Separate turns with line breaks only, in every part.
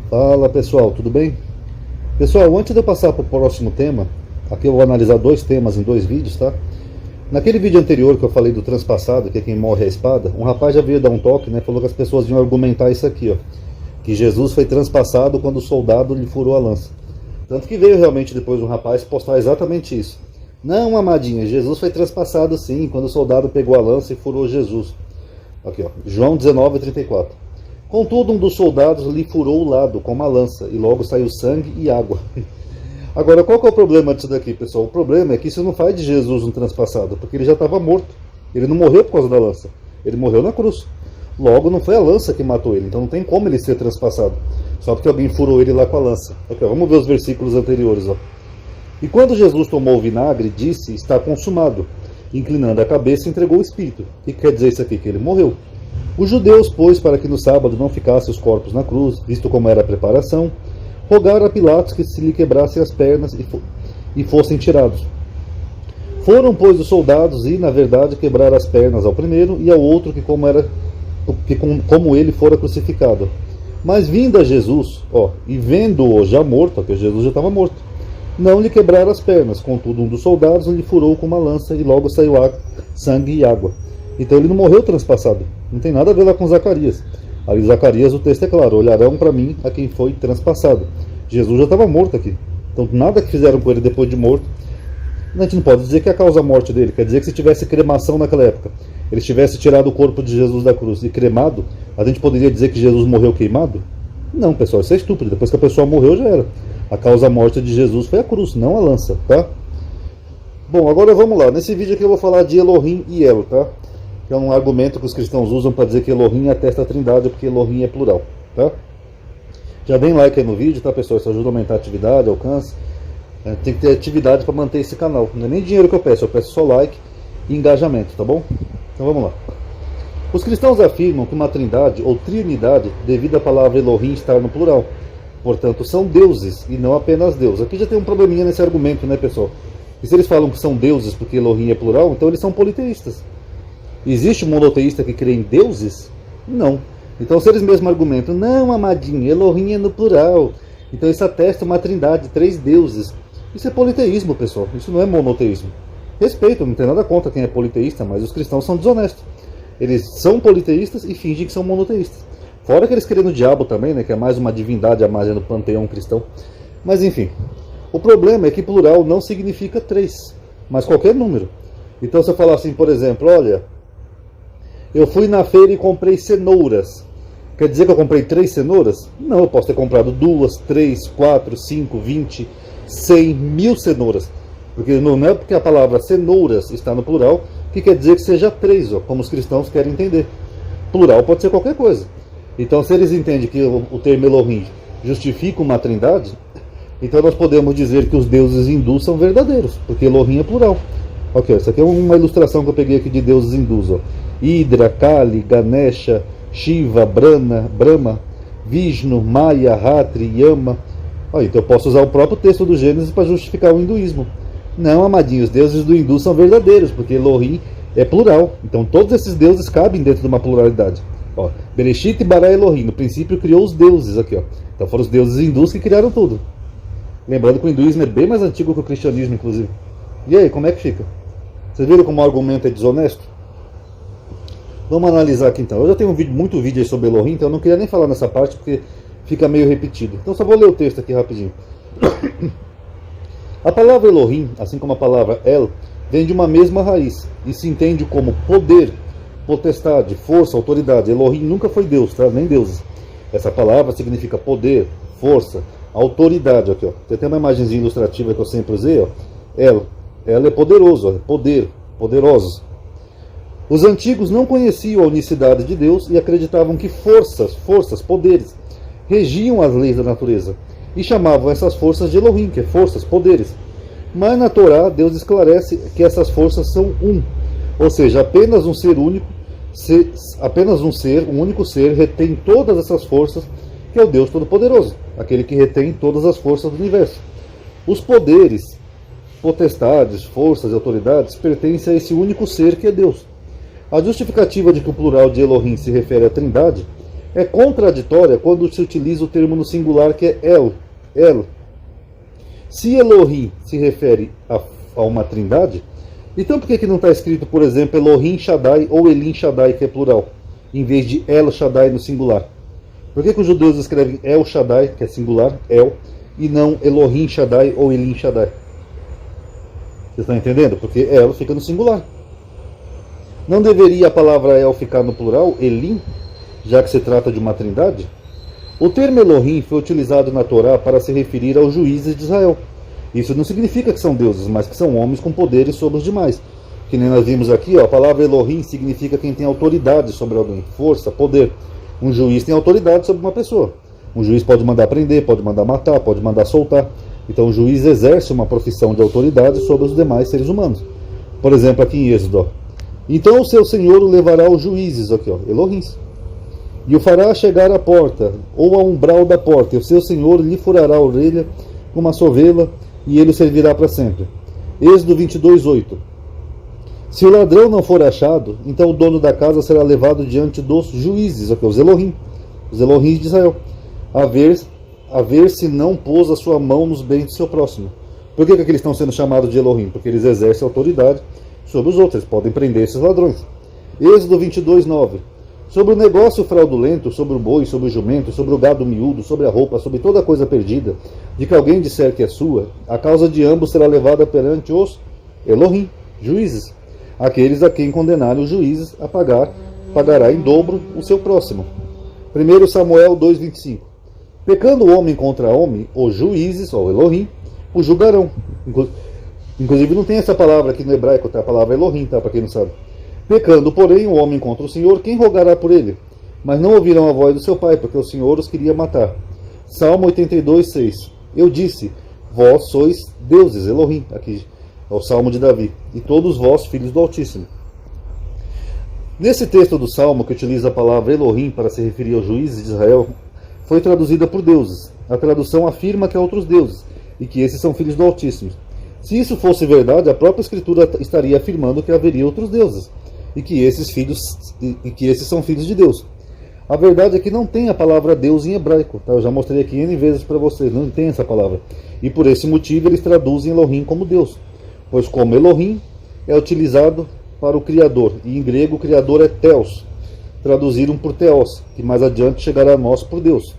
Fala pessoal, tudo bem? Pessoal, antes de eu passar para o próximo tema, aqui eu vou analisar dois temas em dois vídeos, tá? Naquele vídeo anterior que eu falei do transpassado, que é quem morre é a espada, um rapaz já veio dar um toque, né? Falou que as pessoas iam argumentar isso aqui, ó. Que Jesus foi transpassado quando o soldado lhe furou a lança. Tanto que veio realmente depois um rapaz postar exatamente isso. Não, amadinha, Jesus foi transpassado sim, quando o soldado pegou a lança e furou Jesus. Aqui, ó, João 19:34. Contudo, um dos soldados lhe furou o lado com uma lança, e logo saiu sangue e água. Agora, qual que é o problema disso daqui, pessoal? O problema é que isso não faz de Jesus um transpassado, porque ele já estava morto. Ele não morreu por causa da lança, ele morreu na cruz. Logo, não foi a lança que matou ele, então não tem como ele ser transpassado, só porque alguém furou ele lá com a lança. Aqui, ó, vamos ver os versículos anteriores. Ó. E quando Jesus tomou o vinagre, disse, está consumado. Inclinando a cabeça, entregou o espírito. O que quer dizer isso aqui? Que ele morreu. Os judeus, pois, para que no sábado não ficassem os corpos na cruz, visto como era a preparação, rogaram a Pilatos que se lhe quebrassem as pernas e fossem tirados. Foram, pois, os soldados e, na verdade, quebraram as pernas ao primeiro e ao outro como ele fora crucificado. Mas vindo a Jesus, e vendo-o já morto, porque Jesus já estava morto, não lhe quebraram as pernas. Contudo, um dos soldados lhe furou com uma lança e logo saiu sangue e água. Então ele não morreu transpassado. Não tem nada a ver lá com Zacarias. Ali Zacarias, o texto é claro: olharão para mim a quem foi transpassado. Jesus já estava morto aqui. Então nada que fizeram com ele depois de morto. A gente não pode dizer que é a causa da morte dele. Quer dizer que se tivesse cremação naquela época, ele tivesse tirado o corpo de Jesus da cruz e cremado, a gente poderia dizer que Jesus morreu queimado? Não, pessoal, isso é estúpido. Depois que a pessoa morreu, já era. A causa da morte de Jesus foi a cruz, não a lança, tá? Bom, agora vamos lá. Nesse vídeo aqui eu vou falar de Elohim e El, tá? Que é um argumento que os cristãos usam para dizer que Elohim atesta a trindade, porque Elohim é plural, tá? Já deem like aí no vídeo, tá, pessoal? Isso ajuda a aumentar a atividade, alcance. Tem que ter atividade para manter esse canal. Não é nem dinheiro que eu peço só like e engajamento, tá bom? Então vamos lá. Os cristãos afirmam que uma trindade ou trinidade, devido à palavra Elohim estar no plural. Portanto, são deuses e não apenas Deus. Aqui já tem um probleminha nesse argumento, né, pessoal? E se eles falam que são deuses porque Elohim é plural, então eles são politeístas. Existe um monoteísta que crê em deuses? Não. Então, se eles mesmos argumentam, não, amadinho, Elohim é no plural, então isso atesta uma trindade, 3 deuses. Isso é politeísmo, pessoal. Isso não é monoteísmo. Respeito, não tem nada contra quem é politeísta, mas os cristãos são desonestos. Eles são politeístas e fingem que são monoteístas. Fora que eles querem no diabo também, né, que é mais uma divindade a mais no panteão cristão. Mas enfim, o problema é que plural não significa 3, mas qualquer número. Então, se eu falar assim, por exemplo, olha, eu fui na feira e comprei cenouras. Quer dizer que eu comprei 3 cenouras? Não, eu posso ter comprado 2, 3, 4, 5, 20, 100, 1000 cenouras. Porque não é porque a palavra cenouras está no plural que quer dizer que seja 3, como os cristãos querem entender. Plural pode ser qualquer coisa. Então, se eles entendem que o termo Elohim justifica uma trindade, então nós podemos dizer que os deuses hindus são verdadeiros, porque Elohim é plural. Ok, essa aqui é uma ilustração que eu peguei aqui de deuses hindus. Hidra, Kali, Ganesha, Shiva, Brahma, Vishnu, Maya, Ratri, Yama. Então eu posso usar o próprio texto do Gênesis para justificar o hinduísmo. Não, amadinho, os deuses do hindu são verdadeiros, porque Elohim é plural. Então todos esses deuses cabem dentro de uma pluralidade. Bereshit bara Elohim, no princípio criou os deuses aqui. Então foram os deuses hindus que criaram tudo. Lembrando que o hinduísmo é bem mais antigo que o cristianismo, inclusive. E aí, como é que fica? Vocês viram como o argumento é desonesto? Vamos analisar aqui então. Eu já tenho muito vídeo aí sobre Elohim, então eu não queria nem falar nessa parte porque fica meio repetido. Então só vou ler o texto aqui rapidinho. A palavra Elohim, assim como a palavra El, vem de uma mesma raiz e se entende como poder, potestade, força, autoridade. Elohim nunca foi Deus, tá? Nem deuses. Essa palavra significa poder, força, autoridade. Aqui, ó. Tem até uma imagenzinha ilustrativa que eu sempre usei. Ó. El é poderoso, poder, poderosos. Os antigos não conheciam a unicidade de Deus e acreditavam que forças, poderes, regiam as leis da natureza e chamavam essas forças de Elohim, que é forças, poderes. Mas na Torá, Deus esclarece que essas forças são um, ou seja, apenas um ser único, um único ser retém todas essas forças, que é o Deus Todo-Poderoso, aquele que retém todas as forças do universo. Os poderes, potestades, forças e autoridades pertencem a esse único ser que é Deus. A justificativa de que o plural de Elohim se refere à trindade é contraditória quando se utiliza o termo no singular que é El. Se Elohim se refere a uma trindade, então por que não está escrito, por exemplo, Elohim Shaddai ou Elim Shaddai, que é plural, em vez de El Shaddai no singular? Por que os judeus escrevem El Shaddai, que é singular, El, e não Elohim Shaddai ou Elim Shaddai? Vocês estão entendendo? Porque El fica no singular. Não deveria a palavra El ficar no plural, Elim, já que se trata de uma trindade? O termo Elohim foi utilizado na Torá para se referir aos juízes de Israel. Isso não significa que são deuses, mas que são homens com poderes sobre os demais. Que nem nós vimos aqui, a palavra Elohim significa quem tem autoridade sobre alguém, força, poder. Um juiz tem autoridade sobre uma pessoa. Um juiz pode mandar prender, pode mandar matar, pode mandar soltar. Então o juiz exerce uma profissão de autoridade sobre os demais seres humanos. Por exemplo, aqui em Êxodo. Então o seu Senhor o levará aos juízes, aqui, Elohims, e o fará chegar à porta, ou ao umbral da porta, e o seu Senhor lhe furará a orelha com uma sovela, e ele o servirá para sempre. Êxodo 22:8. Se o ladrão não for achado, então o dono da casa será levado diante dos juízes, os Elohim de Israel, a ver se não pôs a sua mão nos bens do seu próximo. Por que eles estão sendo chamados de Elohim? Porque eles exercem autoridade sobre os outros, eles podem prender esses ladrões. Êxodo 22:9. Sobre o negócio fraudulento, sobre o boi, sobre o jumento, sobre o gado miúdo, sobre a roupa, sobre toda coisa perdida, de que alguém disser que é sua, a causa de ambos será levada perante os Elohim, juízes. Aqueles a quem condenarem os juízes a pagará em dobro o seu próximo. 1 Samuel 2:25. Pecando o homem contra homem, os juízes, ou Elohim, o julgarão. Inclusive não tem essa palavra aqui no hebraico, tá? A palavra Elohim, tá? Para quem não sabe. Pecando, porém, o homem contra o Senhor, quem rogará por ele? Mas não ouvirão a voz do seu pai, porque o Senhor os queria matar. Salmo 82:6. Eu disse, vós sois deuses, Elohim, aqui é o Salmo de Davi, e todos vós, filhos do Altíssimo. Nesse texto do Salmo, que utiliza a palavra Elohim para se referir aos juízes de Israel, foi traduzida por deuses. A tradução afirma que há outros deuses, e que esses são filhos do Altíssimo. Se isso fosse verdade, a própria Escritura estaria afirmando que haveria outros deuses, e que esses são filhos de Deus. A verdade é que não tem a palavra Deus em hebraico, tá? Eu já mostrei aqui N vezes para vocês, não tem essa palavra. E por esse motivo eles traduzem Elohim como Deus, pois como Elohim é utilizado para o Criador, e em grego o Criador é Theos, traduziram por Theos, que mais adiante chegará a nós por Deus.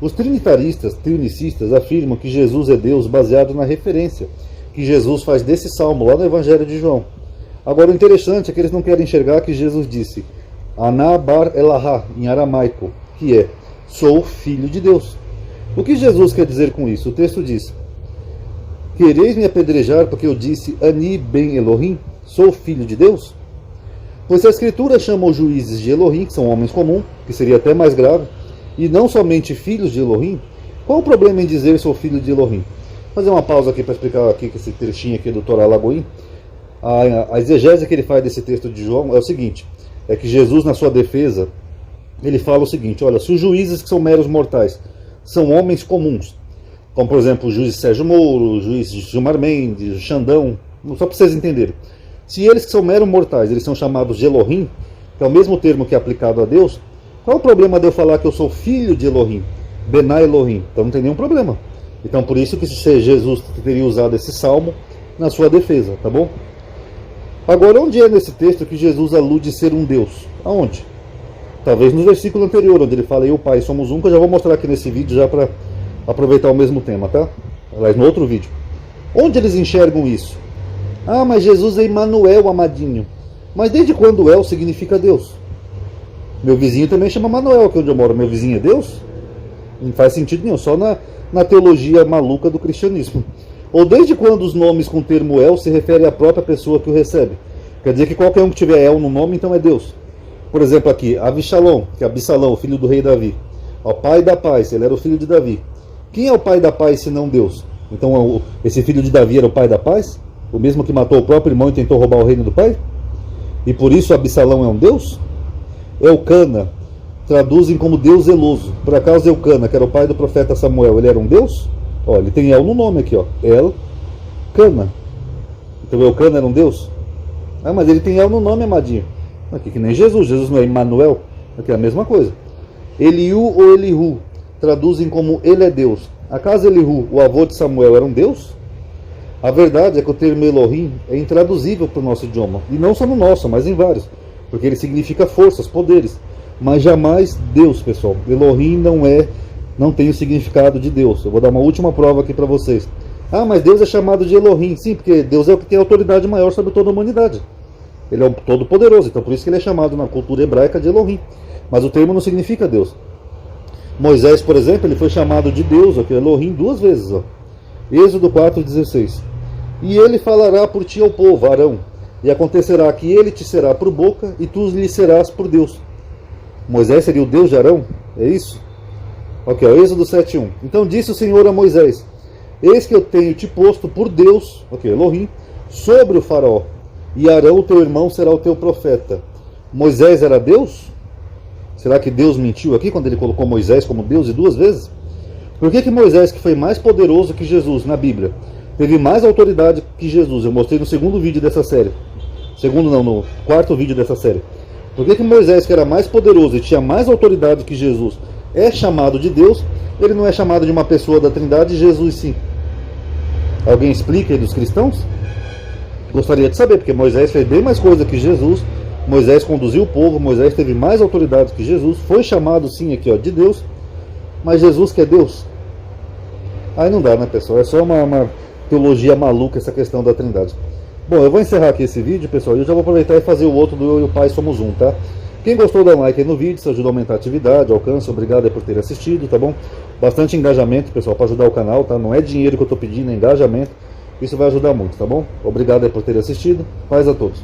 Os trinicistas afirmam que Jesus é Deus baseado na referência que Jesus faz desse salmo lá no Evangelho de João. Agora o interessante é que eles não querem enxergar que Jesus disse Ana bar Elahá, em aramaico, que é, sou filho de Deus. O que Jesus quer dizer com isso? O texto diz, quereis me apedrejar porque eu disse Ani ben Elohim, sou filho de Deus? Pois se a Escritura chama os juízes de Elohim, que são homens comuns, que seria até mais grave, e não somente filhos de Elohim, qual o problema em dizer sou filho de Elohim? Vou fazer uma pausa aqui para explicar aqui esse trechinho aqui do Torá Lagoim. A exegese que ele faz desse texto de João é o seguinte, é que Jesus, na sua defesa, ele fala o seguinte, olha, se os juízes que são meros mortais são homens comuns, como por exemplo o juiz Sérgio Moro, o juiz Gilmar Mendes, Xandão, só para vocês entenderem, se eles que são meros mortais, eles são chamados de Elohim, que é o mesmo termo que é aplicado a Deus, qual o problema de eu falar que eu sou filho de Elohim, Bená Elohim? Então não tem nenhum problema. Então por isso que Jesus teria usado esse salmo na sua defesa, tá bom? Agora, onde é nesse texto que Jesus alude ser um Deus? Aonde? Talvez no versículo anterior, onde ele fala, eu e o Pai somos um, que eu já vou mostrar aqui nesse vídeo, já para aproveitar o mesmo tema, tá? Aliás, no outro vídeo. Onde eles enxergam isso? Ah, mas Jesus é Emmanuel, amadinho. Mas desde quando El significa Deus? Meu vizinho também chama Manuel, aqui onde eu moro. Meu vizinho é Deus? Não faz sentido nenhum, só na teologia maluca do cristianismo. Ou desde quando os nomes com o termo El se referem à própria pessoa que o recebe? Quer dizer que qualquer um que tiver El no nome, então é Deus. Por exemplo aqui, Absalom, que é Absalão, o filho do rei Davi. O pai da paz, ele era o filho de Davi. Quem é o pai da paz se não Deus? Então esse filho de Davi era o pai da paz? O mesmo que matou o próprio irmão e tentou roubar o reino do pai? E por isso Absalão é um Deus? Elcana, traduzem como Deus zeloso. Por acaso Elcana, que era o pai do profeta Samuel, ele era um Deus? Ó, ele tem El no nome aqui, ó. Elcana. Então Elcana era um Deus? Ah, mas ele tem El no nome, amadinho. Aqui que nem Jesus. Jesus não é Emmanuel? Aqui é a mesma coisa. Eliú ou Elihu traduzem como ele é Deus. Acaso Elihu, o avô de Samuel, era um Deus? A verdade é que o termo Elohim é intraduzível para o nosso idioma. E não só no nosso, mas em vários. Porque ele significa forças, poderes. Mas jamais Deus, pessoal. Elohim não tem o significado de Deus. Eu vou dar uma última prova aqui para vocês. Ah, mas Deus é chamado de Elohim. Sim, porque Deus é o que tem autoridade maior sobre toda a humanidade. Ele é o todo-poderoso. Então por isso que ele é chamado na cultura hebraica de Elohim. Mas o termo não significa Deus. Moisés, por exemplo, ele foi chamado de Deus, aqui, Elohim, 2 vezes. Ó. Êxodo 4,16. E ele falará por ti ao povo, Arão. E acontecerá que ele te será por boca e tu lhe serás por Deus. Moisés seria o Deus de Arão? É isso? Ok, ó, Êxodo 7,1. Então disse o Senhor a Moisés: eis que eu tenho te posto por Deus, ok, Elohim, sobre o faraó. E Arão, teu irmão, será o teu profeta. Moisés era Deus? Será que Deus mentiu aqui quando ele colocou Moisés como Deus 2 vezes? Por que Moisés, que foi mais poderoso que Jesus na Bíblia, teve mais autoridade que Jesus? Eu mostrei no segundo vídeo dessa série. No 4º vídeo dessa série. Por que Moisés, que era mais poderoso e tinha mais autoridade que Jesus, é chamado de Deus? Ele não é chamado de uma pessoa da Trindade e Jesus sim? Alguém explica aí dos cristãos? Gostaria de saber, porque Moisés fez bem mais coisa que Jesus. Moisés conduziu o povo, Moisés teve mais autoridade que Jesus, foi chamado sim aqui, ó, de Deus, mas Jesus que é Deus? Aí não dá, né, pessoal? É só uma teologia maluca essa questão da Trindade. Bom, eu vou encerrar aqui esse vídeo, pessoal, e eu já vou aproveitar e fazer o outro do Eu e o Pai Somos Um, tá? Quem gostou, dá um like aí no vídeo, isso ajuda a aumentar a atividade, alcance, obrigado aí por ter assistido, tá bom? Bastante engajamento, pessoal, para ajudar o canal, tá? Não é dinheiro que eu tô pedindo, é engajamento, isso vai ajudar muito, tá bom? Obrigado aí por ter assistido, paz a todos.